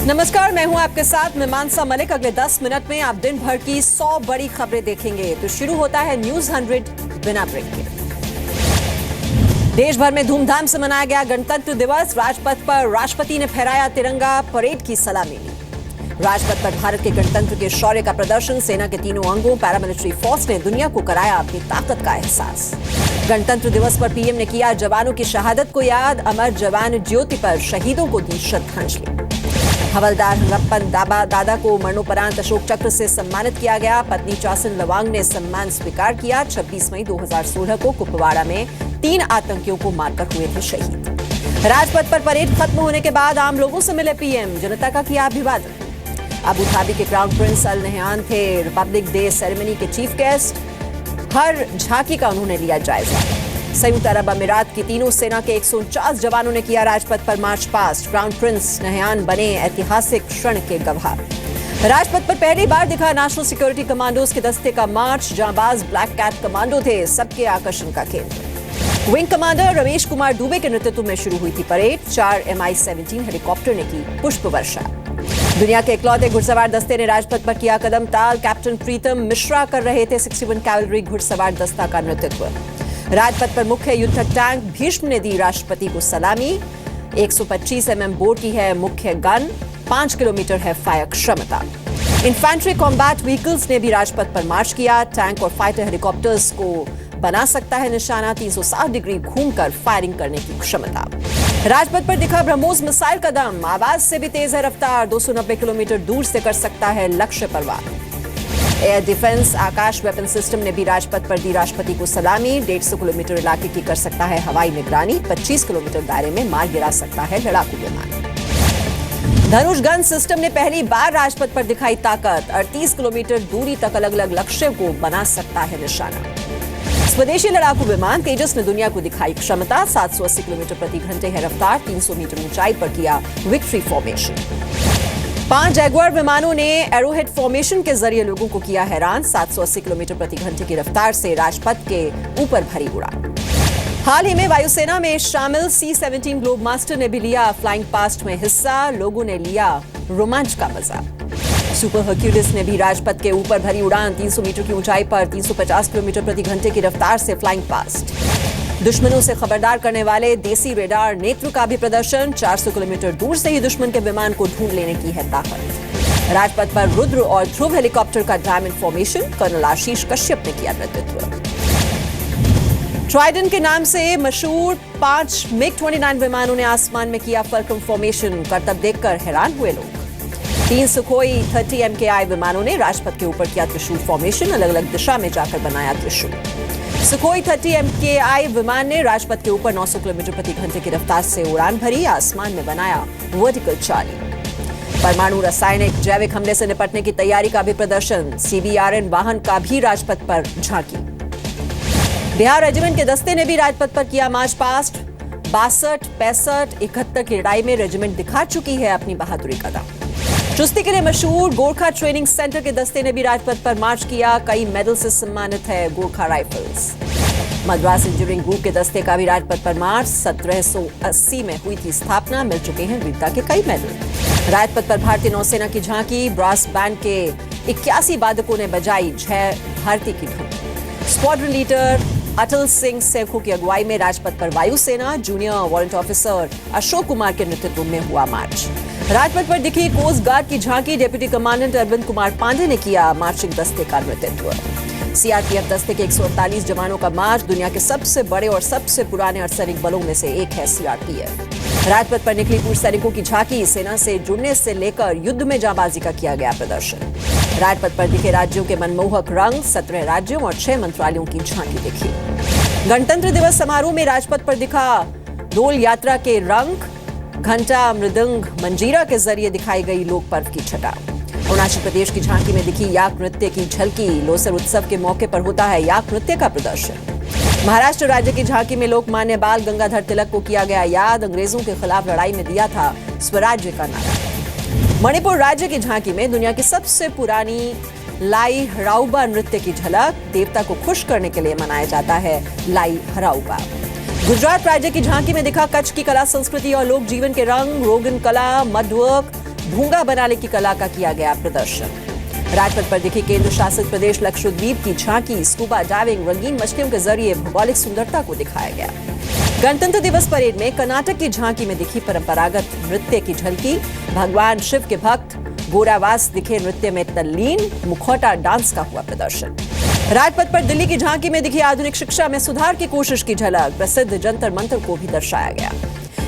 नमस्कार, मैं हूं आपके साथ मीमांसा मलिक। अगले 10 मिनट में आप दिन भर की 100 बड़ी खबरें देखेंगे। तो शुरू होता है न्यूज 100 बिना ब्रेक के। देश भर में धूमधाम से मनाया गया गणतंत्र दिवस। राजपथ पर राष्ट्रपति ने फहराया तिरंगा, परेड की सलामी ली। राजपथ पर भारत के गणतंत्र के शौर्य का प्रदर्शन। सेना के तीनों अंगों पैरामिलिट्री फोर्स ने दुनिया को कराया अपनी ताकत का एहसास। गणतंत्र दिवस पर पीएम ने किया जवानों की शहादत को याद। अमर जवान ज्योति पर शहीदों को दी श्रद्धांजलि। हवलदार हंगप्पन दादा को मरणोपरांत अशोक चक्र से सम्मानित किया गया। पत्नी चासिन लवांग ने सम्मान स्वीकार किया। 26 मई 2016 को कुपवाड़ा में 3 आतंकियों को मारकर हुए थे शहीद। राजपथ पर परेड खत्म होने के बाद आम लोगों से मिले पीएम, जनता का किया अभिवादन। अबू धाबी के क्राउन प्रिंस अल नहयान थे रिपब्लिक डे सेरेमनी के चीफ गेस्ट। हर झांकी का उन्होंने लिया जायजा। संयुक्त अरब अमीरात की तीनों सेना के 149 जवानों ने किया राजपथ पर march past. Crown Prince Nahyan बने ऐतिहासिक क्षण के गवाह। राजपथ पर पहली बार दिखा नेशनल सिक्योरिटी कमांडोज के दस्ते का मार्च। जांबाज ब्लैक कैट कमांडो थे सबके आकर्षण का केंद्र। विंग कमांडर रमेश कुमार दुबे के नेतृत्व में शुरू हुई थी परेड। 4 MI-17 हेलीकॉप्टर ने की पुष्प वर्षा। दुनिया के इकलौते घुड़सवार दस्ते ने राजपथ पर किया कदम ताल। कैप्टन प्रीतम मिश्रा कर रहे थे 61 कैवलरी घुड़सवार दस्ता का नेतृत्व। राजपथ पर मुख्य युद्ध टैंक भीष्म ने दी राष्ट्रपति को सलामी। 125 mm बोर की है मुख्य गन, 5 किलोमीटर है फायर क्षमता। इन्फैंट्री कॉम्बैट व्हीकल्स ने भी राजपथ पर मार्च किया। टैंक और फाइटर हेलीकॉप्टर्स को बना सकता है निशाना। 360 डिग्री घूमकर फायरिंग करने की क्षमता। राजपथ पर दिखा ब्रह्मोस मिसाइल का दम। आवाज से भी तेज है रफ्तार। 290 किलोमीटर दूर से कर सकता है लक्ष्य परवार। एयर डिफेंस आकाश वेपन सिस्टम ने भी राजपथ पर दी राष्ट्रपति को सलामी। 150 किलोमीटर इलाके की कर सकता है हवाई निगरानी। 25 किलोमीटर दायरे में मार गिरा सकता है लड़ाकू विमान। धनुष गन सिस्टम ने पहली बार राजपथ पर दिखाई ताकत। 38 किलोमीटर दूरी तक अलग अलग लक्ष्य को बना सकता है निशाना। स्वदेशी लड़ाकू विमान तेजस ने दुनिया को दिखाई क्षमता। 780 किलोमीटर प्रति घंटे है रफ्तार। 300 मीटर ऊंचाई पर किया विक्ट्री फॉर्मेशन। 5 जैगुआर विमानों ने एरोहेड फॉर्मेशन के जरिए लोगों को किया हैरान। 780 किलोमीटर प्रति घंटे की रफ्तार से राजपथ के ऊपर भरी उड़ान। हाल ही में वायुसेना में शामिल C-17 ग्लोब मास्टर ने भी लिया फ्लाइंग पास्ट में हिस्सा। लोगों ने लिया रोमांच का मजा। सुपर हर्क्यूलिस ने भी राजपथ के ऊपर भरी उड़ान। 300 मीटर की ऊंचाई पर 350 किलोमीटर प्रति घंटे की रफ्तार से फ्लाइंग पास्ट। दुश्मनों से खबरदार करने वाले देसी रेडार नेत्र का भी प्रदर्शन। 400 किलोमीटर दूर से ही दुश्मन के विमान को ढूंढ लेने की है ताकत। राजपथ पर रुद्र और ध्रुव हेलीकॉप्टर का डायमंड फॉर्मेशन। कर्नल आशीष कश्यप ने किया नेतृत्व। ट्राइडेंट के नाम से मशहूर 5 MiG-29 विमानों ने आसमान में किया फल्कन फॉर्मेशन। करतब देखकर हैरान हुए लोग। 3 सुखोई 30 MKI विमानों ने राजपथ के ऊपर किया त्रिशूल फॉर्मेशन। अलग अलग दिशा में जाकर बनाया त्रिशूल। सुखोई 30 MKI विमान ने राजपथ के ऊपर 900 किलोमीटर प्रति घंटे की रफ्तार से उड़ान भरी। आसमान में बनाया वर्टिकल चार्ली। परमाणु रासायनिक जैविक हमले से निपटने की तैयारी का भी प्रदर्शन। CBRN वाहन का भी राजपथ पर झांकी। बिहार रेजिमेंट के दस्ते ने भी राजपथ पर किया मार्च पास्ट। 62, 65, 71 की लड़ाई में रेजिमेंट दिखा चुकी है अपनी बहादुरी का दांव। चुस्ती के लिए मशहूर गोरखा ट्रेनिंग सेंटर के दस्ते ने भी राजपथ पर मार्च किया। कई मेडल से सम्मानित है Gorkha rifles. Madras engineering group के दस्ते का भी राजपथ पर मार्च। 1780 में हुई थी स्थापना। मिल चुके हैं वीरता के कई मेडल। राजपथ पर भारतीय नौसेना की झांकी। ब्रास बैंड के 81 वादकों ने बजाई जय भारती की धुन। स्क्वाड्रन लीडर अटल सिंह सेखों की अगुवाई में राजपथ पर वायुसेना junior warrant officer Ashok Kumar के नेतृत्व में हुआ मार्च। राजपथ पर दिखी कोस्ट गार्ड की झांकी। डिप्टी कमांडेंट अरविंद कुमार पांडे ने किया मार्चिंग दस्ते का नेतृत्व। CRPF दस्ते के 148 जवानों का मार्च। दुनिया के सबसे बड़े और सबसे पुराने अर्धसैनिक बलों में से एक है CRPF। राजपथ पर निकली पूर्व सैनिकों की झांकी। सेना से जुड़ने से लेकर युद्ध में जांबाजी का किया गया प्रदर्शन। राजपथ पर दिखे राज्यों के मनमोहक रंग। 17 राज्यों और 6 मंत्रालयों की झांकी दिखी। गणतंत्र दिवस समारोह में राजपथ पर दिखा डोल यात्रा के रंग। घंटा मृदंग मंजीरा के जरिए दिखाई गई लोक पर्व की छटा। अरुणाचल प्रदेश की झांकी में दिखी याक नृत्य की झलकी। लोसर उत्सव के मौके पर होता है याक नृत्य का प्रदर्शन। महाराष्ट्र राज्य की झांकी में लोकमान्य बाल गंगाधर तिलक को किया गया याद। अंग्रेजों के खिलाफ लड़ाई में दिया था स्वराज्य का नारा। मणिपुर राज्य की झांकी में दुनिया की सबसे पुरानी लाई हराउबा नृत्य की झलक। देवता को खुश करने के लिए मनाया जाता है लाई हराउबा। गुजरात राज्य की झांकी में दिखा कच्छ की कला संस्कृति और लोक जीवन के रंग। रोगन कला, मडवर्क, भूंगा बनाने की कला का किया गया प्रदर्शन। राजपथ पर दिखी केंद्र शासित प्रदेश लक्षद्वीप की झांकी, स्कूबा डाइविंग, रंगीन मछलियों के जरिए भौगोलिक सुंदरता को दिखाया गया। गणतंत्र दिवस परेड में कर्नाटक की झांकी में दिखी परंपरागत नृत्य की झलकी, भगवान शिव के भक्त गोरावास दिखे नृत्य में तल्लीन, मुखौटा डांस का हुआ प्रदर्शन। राजपथ पर दिल्ली की झांकी में दिखी आधुनिक शिक्षा में सुधार की कोशिश की झलक, प्रसिद्ध जंतर मंतर को भी दर्शाया गया।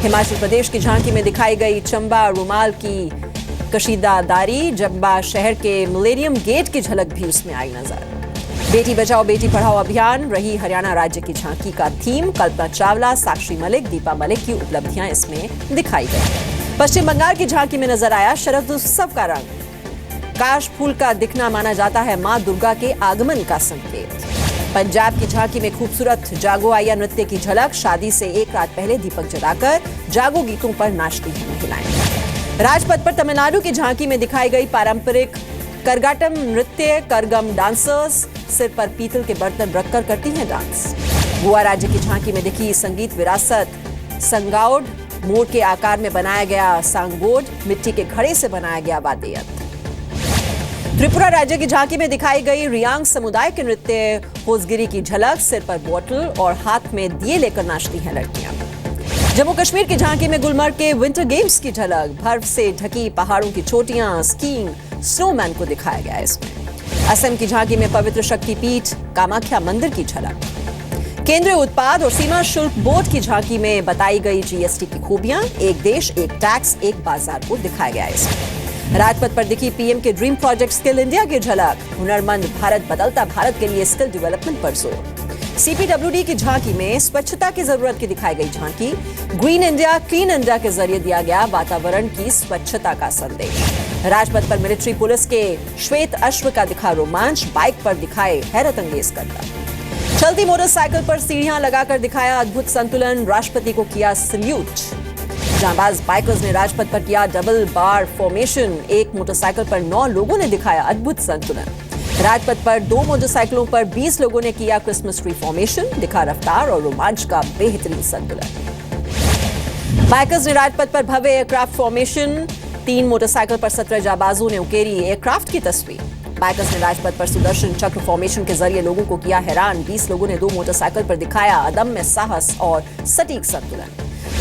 हिमाचल प्रदेश की झांकी में दिखाई गई चंबा रुमाल की कशीदादारी, जब्बा शहर के मिलेनियम गेट की झलक भी उसमें आई नजर। बेटी बचाओ बेटी पढ़ाओ अभियान रही हरियाणा राज्य की झांकी का थीम, कल्पना चावला, साक्षी मलिक, दीपा मलिक की उपलब्धियां इसमें दिखाई गई। पश्चिम बंगाल की झांकी में नजर आया शरद उत्सव का रंग, काश फूल का दिखना माना जाता है मां दुर्गा के आगमन का संकेत। पंजाब की झांकी में खूबसूरत जागो आया नृत्य की झलक, शादी से एक रात पहले दीपक जलाकर जागो गीतों पर नाचती हैं महिलाएं। राजपथ पर तमिलनाडु की झांकी में दिखाई गई पारंपरिक करगाटम नृत्य, करगम डांसर्स सिर पर पीतल के बर्तन रखकर करती हैं डांस। गोवा राज्य की झांकी में दिखी संगीत विरासत, संगाओड, मोर के आकार में बनाया गया सांगोड, मिट्टी के घड़े से बनाया गया वाद्य यंत्र। त्रिपुरा राज्य की झांकी में दिखाई गई रियांग समुदाय के नृत्य, होसगिरी की झलक, सिर पर बोतल और हाथ में दिए लेकर नाचती हैं लड़कियां। जम्मू कश्मीर की झांकी में गुलमर्ग के विंटर गेम्स की झलक, बर्फ से ढकी पहाड़ों की चोटियां, स्कीइंग, स्नोमैन को दिखाया गया इसमें। असम की झांकी में पवित्र शक्तिपीठ कामाख्या मंदिर की झलक। केंद्रीय उत्पाद और सीमा शुल्क बोर्ड की झांकी में बताई गई जीएसटी की खूबियां, एक देश एक टैक्स एक बाजार को दिखाया गया इसमें। राजपथ पर दिखी पीएम के ड्रीम प्रोजेक्ट स्किल इंडिया की झलक, हुनरमंद भारत बदलता भारत के लिए स्किल डेवलपमेंट पर जोर। सीपीडब्ल्यूडी की झांकी में स्वच्छता की जरूरत की दिखाई गई झांकी, ग्रीन इंडिया क्लीन इंडिया के जरिए दिया गया वातावरण की स्वच्छता का संदेश। राजपथ पर मिलिट्री पुलिस के श्वेत अश्व का दिखा रोमांच, बाइक पर दिखाए हैरत अंगेज करतब। चलती मोटरसाइकिल पर सीढ़ियां लगाकर दिखाया अद्भुत संतुलन, राष्ट्रपति को किया सल्यूट। जांबाज बाइकर्स ने राजपथ पर किया डबल बार फॉर्मेशन, एक मोटरसाइकिल पर 9 लोगों ने दिखाया अद्भुत संतुलन। राजपथ पर 2 मोटरसाइकिलों पर 20 लोगों ने किया क्रिसमस ट्री फॉर्मेशन, दिखा रफ्तार और रोमांच का बेहतरीन संतुलन। बाइकर्स ने राजपथ पर भव्य एयरक्राफ्ट फॉर्मेशन, 3 मोटरसाइकिल पर 17 जाबाजों ने उकेरी एयरक्राफ्ट की तस्वीर। बाइकर्स ने राजपथ पर सुदर्शन चक्र फॉर्मेशन के जरिए लोगों को किया हैरान, 20 लोगों ने 2 मोटरसाइकिल पर दिखाया अदम्य साहस और सटीक संतुलन।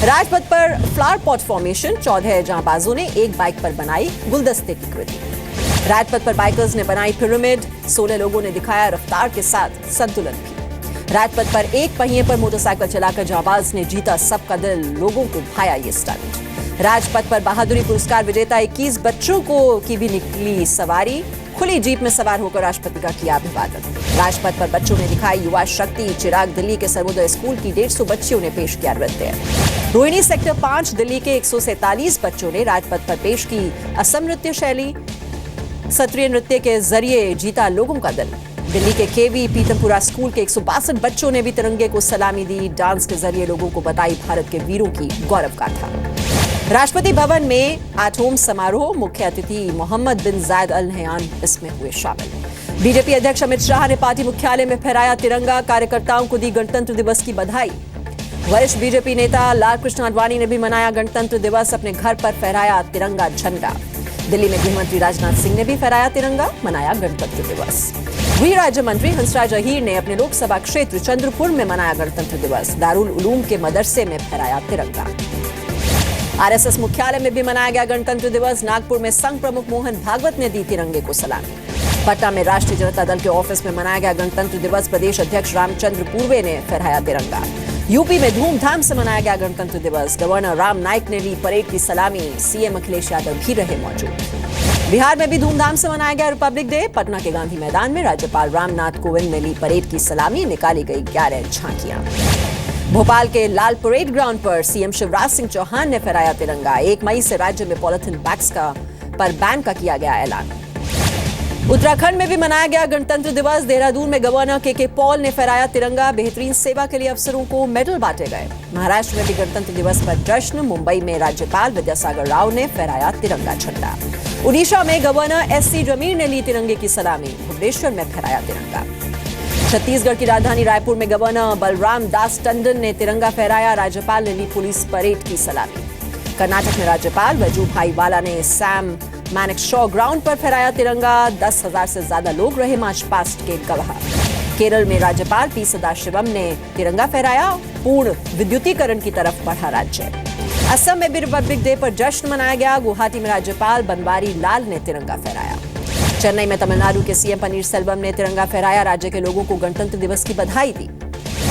राजपथ पर फ्लावर पॉट फॉर्मेशन, 14 जांबाजों ने एक बाइक पर बनाई गुलदस्ते की कृति। राजपथ पर बाइकर्स ने बनाई पिरामिड, 16 लोगों ने दिखाया रफ्तार के साथ संतुलन भी। राजपथ पर एक पहिए पर मोटरसाइकिल चलाकर जांबाज ने जीता सबका दिल, लोगों को भाया ये स्टंट। राजपथ पर बहादुरी पुरस्कार विजेता 21 बच्चों की भी निकली सवारी, खुली जीप में सवार होकर राष्ट्रपति का किया अभिवादन। राजपथ पर बच्चों ने दिखाई युवा शक्ति, चिराग दिल्ली के सर्वोदय स्कूल की 150 बच्चियों ने पेश किया नृत्य। रोहिणी सेक्टर 5 दिल्ली के 147 बच्चों ने राजपथ पर पेश की असम नृत्य शैली, सत्रीय नृत्य के जरिए जीता लोगों का दिल। दिल्ली के केवी पीतमपुरा स्कूल के 162 बच्चों ने भी तिरंगे को सलामी दी, डांस के जरिए लोगों को बताई भारत के वीरों की गौरव गाथा। राष्ट्रपति भवन में एट होम समारोह, मुख्य अतिथि मोहम्मद बिन जायद अल नहयान इसमें हुए शामिल। बीजेपी अध्यक्ष अमित शाह ने पार्टी मुख्यालय में फहराया तिरंगा, कार्यकर्ताओं को दी गणतंत्र दिवस की बधाई। वरिष्ठ बीजेपी नेता लाल कृष्ण आडवाणी ने भी मनाया गणतंत्र दिवस, अपने घर पर फहराया तिरंगा झंडा। दिल्ली में गृहमंत्री राजनाथ सिंह ने भी फहराया तिरंगा, मनाया गणतंत्र दिवस। गृह राज्य मंत्री हंसराज अहीर ने अपने लोकसभा क्षेत्र चंद्रपुर में मनाया गणतंत्र दिवस, दारुल उलूम के मदरसे में फहराया तिरंगा। आरएसएस मुख्यालय में भी मनाया गया गणतंत्र दिवस, नागपुर में संघ प्रमुख मोहन भागवत ने दी तिरंगे को सलामी। पटना में राष्ट्रीय जनता दल के ऑफिस में मनाया गया गणतंत्र दिवस, प्रदेश अध्यक्ष रामचंद्र पूर्वे ने फहराया तिरंगा। यूपी में धूमधाम से मनाया गया गणतंत्र दिवस, गवर्नर राम नाईक ने ली परेड की सलामी, सीएम अखिलेश यादव भी रहे मौजूद। बिहार में भी धूमधाम से मनाया गया रिपब्लिक डे, पटना के गांधी मैदान में राज्यपाल रामनाथ कोविंद ने ली परेड की सलामी, निकाली गई 11 झांकियां। भोपाल के लाल परेड ग्राउंड पर सीएम शिवराज सिंह चौहान ने फहराया तिरंगा, 1 मई से राज्य में पॉलिथीन बैग्स पर बैन का किया गया ऐलान। उत्तराखंड में भी मनाया गया गणतंत्र दिवस, देहरादून में गवर्नर के पॉल ने फहराया तिरंगा, बेहतरीन सेवा के लिए अफसरों को मेडल बांटे गए। महाराष्ट्र में भी गणतंत्र दिवस पर जश्न, मुंबई में राज्यपाल विद्यासागर राव ने फहराया तिरंगा झंडा। उड़ीसा में गवर्नर एससी जमीर ने ली तिरंगे की सलामी, भुवनेश्वर में फहराया तिरंगा। छत्तीसगढ़ की राजधानी रायपुर में गवर्नर बलराम दास टंडन ने तिरंगा फहराया, राज्यपाल ने ली पुलिस परेड की सलामी। कर्नाटक में राज्यपाल वजूभाई वाला ने सैम मैनेक्शॉ ग्राउंड पर फहराया तिरंगा। 10,000 से ज्यादा लोग रहे मार्च पास्ट के गवाह। केरल में राज्यपाल पी सदाशिवम ने तिरंगा फहराया। पूर्ण विद्युतीकरण की तरफ बढ़ा राज्य। असम में भी रिपब्लिक डे पर जश्न मनाया गया। गुवाहाटी में राज्यपाल बनवारी लाल ने तिरंगा फहराया। चेन्नई में तमिलनाडु के सीएम पनीरसेल्वम ने तिरंगा फहराया। राज्य के लोगों को गणतंत्र दिवस की बधाई दी।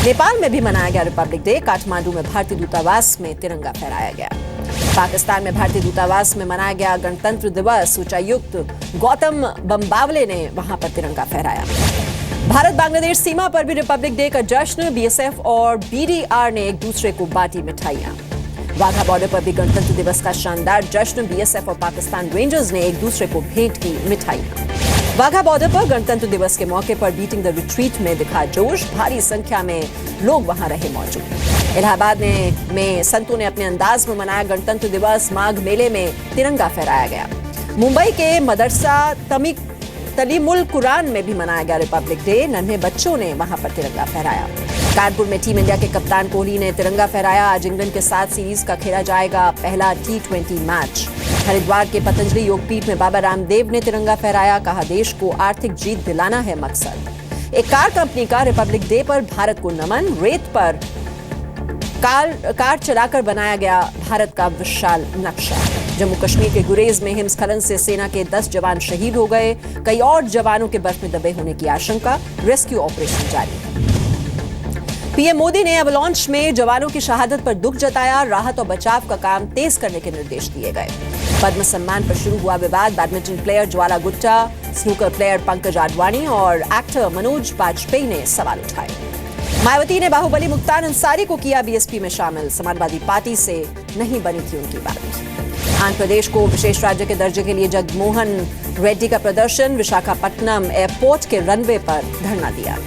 नेपाल में भी मनाया गया रिपब्लिक डे। काठमांडू में भारतीय दूतावास में तिरंगा फहराया गया। पाकिस्तान में भारतीय दूतावास में मनाया गया गणतंत्र दिवस। उच्चायुक्त गौतम बम्बावले ने वहां पर तिरंगा फहराया। भारत बांग्लादेश सीमा पर भी रिपब्लिक डे का जश्न। बीएसएफ और बीडीआर ने एक दूसरे को बांटी मिठाइयां। वाघा बॉर्डर पर भी गणतंत्र दिवस का शानदार जश्न। बीएसएफ और पाकिस्तान रेंजर्स ने एक दूसरे को भेंट की मिठाइयां। वाघा बॉर्डर पर गणतंत्र दिवस के मौके पर बीटिंग द रिट्रीट में दिखा जोश। भारी संख्या में लोग वहां रहे मौजूद। इलाहाबाद में संतों ने अपने अंदाज में मनाया गणतंत्र दिवस। माघ मेले में तिरंगा फहराया गया। मुंबई के मदरसा तलीमुल कुरान में भी मनाया गया रिपब्लिक डे। नन्हे बच्चों ने वहां पर तिरंगा फहराया। कानपुर में टीम इंडिया के कप्तान कोहली ने तिरंगा फहराया। आज इंग्लैंड के साथ सीरीज का खेला जाएगा पहला T20 मैच। हरिद्वार के पतंजलि योगपीठ में बाबा रामदेव ने तिरंगा फहराया। कहा देश को आर्थिक जीत दिलाना है मकसद। एक कार कंपनी का रिपब्लिक डे पर भारत को नमन। रेत पर कार चलाकर बनाया गया भारत का विशाल नक्शा। जम्मू कश्मीर के गुरेज में हिमस्खलन से सेना के 10 जवान शहीद हो गए। कई और जवानों के बर्फ में दबे होने की आशंका। रेस्क्यू ऑपरेशन जारी। पीएम मोदी ने एवलांच में जवानों की शहादत पर दुख जताया। राहत और बचाव का काम तेज करने के निर्देश दिए गए। पद्म सम्मान पर शुरू हुआ विवाद। बैडमिंटन प्लेयर ज्वाला गुट्टा, स्नूकर प्लेयर पंकज आडवाणी और एक्टर मनोज बाजपेयी ने सवाल उठाए। मायावती ने बाहुबली मुख्तार अंसारी को किया बीएसपी में शामिल। समाजवादी पार्टी से नहीं बनी थी उनकी बात। आंध्र प्रदेश को विशेष राज्य के दर्जे के लिए जगनमोहन रेड्डी का प्रदर्शन। विशाखापट्टनम एयरपोर्ट के रनवे पर धरना दिया।